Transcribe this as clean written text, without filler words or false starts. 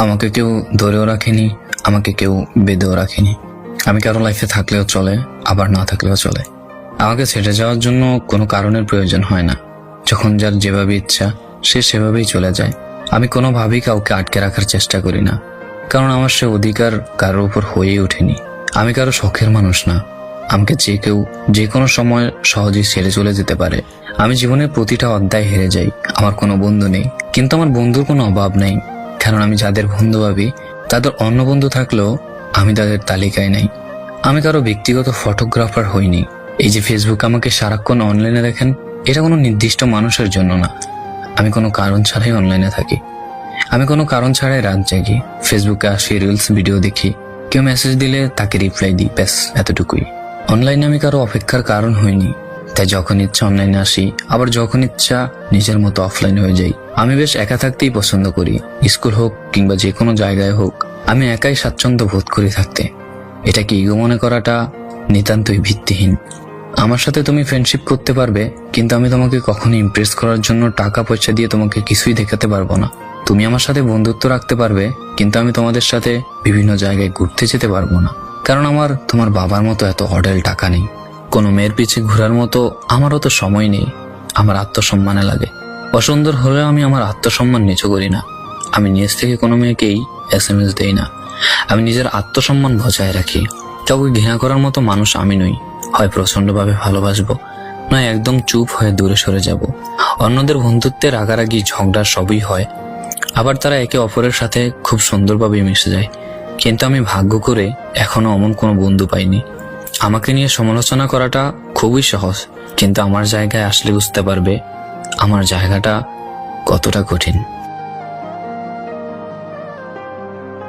আমাকে কেউ ধরেও রাখেনি, আমাকে কেউ বেঁধেও রাখেনি। আমি কারো লাইফে থাকলেও চলে, আবার না থাকলেও চলে। আমাকে ছেড়ে যাওয়ার জন্য কোনো কারণের প্রয়োজন হয় না। যখন যার যেভাবে ইচ্ছা সে সেভাবেই চলে যায়। আমি কোনোভাবেই কাউকে আটকে রাখার চেষ্টা করি না, কারণ আমার সে অধিকার কারোর উপর হয়েই ওঠেনি। আমি কারো শখের মানুষ না। আমাকে যে কেউ যে কোনো সময় সহজেই ছেড়ে চলে যেতে পারে। আমি জীবনের প্রতিটা অধ্যায় হেরে যাই। আমার কোনো বন্ধু নেই, কিন্তু আমার বন্ধুর কোনো অভাব নেই, কারণ আমি যাদের বন্ধু ভাবি তাদের অন্য বন্ধু থাকলেও আমি তাদের তালিকায় নেই। আমি কারো ব্যক্তিগত ফটোগ্রাফার হইনি। এই যে ফেসবুক আমাকে সারাক্ষণ অনলাইনে দেখেন, এটা কোনো নির্দিষ্ট মানুষের জন্য না। আমি কোনো কারণ ছাড়াই অনলাইনে থাকি। আমি কোনো কারণ ছাড়াই রাত জাগি, ফেসবুকে আসি, রিলস ভিডিও দেখি, কেউ মেসেজ দিলে তাকে রিপ্লাই দিই, ব্যাস এতটুকুই। অনলাইনে আমি কারো অপেক্ষার কারণ হইনি, তাই যখন ইচ্ছা অনলাইনে আসি, আবার যখন ইচ্ছা নিজের মতো অফলাইন হয়ে যাই। আমি বেশ একা থাকতেই পছন্দ করি। স্কুল হোক কিংবা যে কোনো জায়গায় হোক, আমি একাই স্বাচ্ছন্দ্য বোধ করি থাকতে। এটা কি ইগো মনে করাটা নিতান্তই ভিত্তিহীন। আমার সাথে তুমি ফ্রেন্ডশিপ করতে পারবে, কিন্তু আমি তোমাকে কখনো ইমপ্রেস করার জন্য টাকা পয়সা দিয়ে তোমাকে কিছুই দেখাতে পারবো না। তুমি আমার সাথে বন্ধুত্ব রাখতে পারবে, কিন্তু আমি তোমাদের সাথে বিভিন্ন জায়গায় ঘুরতে যেতে পারবো না, কারণ আমার তোমার বাবার মতো এত হোটেল টাকা নেই। কোনো মেয়ের পিছে ঘোরার মতো আমারও তো সময় নেই। আমার আত্মসম্মানে লাগে। অসুন্দর হলেও আমি আমার আত্মসম্মান নিচু করি না। আমি নিজ থেকে কোনো মেয়েকেই SMS দেই না। আমি নিজের আত্মসম্মান বজায় রাখি। কাউকে ঘৃণা করার মতো মানুষ আমি নই। হয় প্রচন্ডভাবে ভালোবাসবো, নয় একদম চুপ হয়ে দূরে সরে যাব। অন্যদের বন্ধুত্বের রাগারাগি ঝগড়া সবই হয়, আবার তারা একে অপরের সাথে খুব সুন্দরভাবে মিশে যায়। কিন্তু আমি ভাগ্য করে এখনো অমন কোনো বন্ধু পাইনি। আমাকে নিয়ে সমালোচনা করাটা খুবই সহজ, কিন্তু আমার জায়গায় আসলে বুঝতে পারবে আমার জায়গাটা কতটা কঠিন।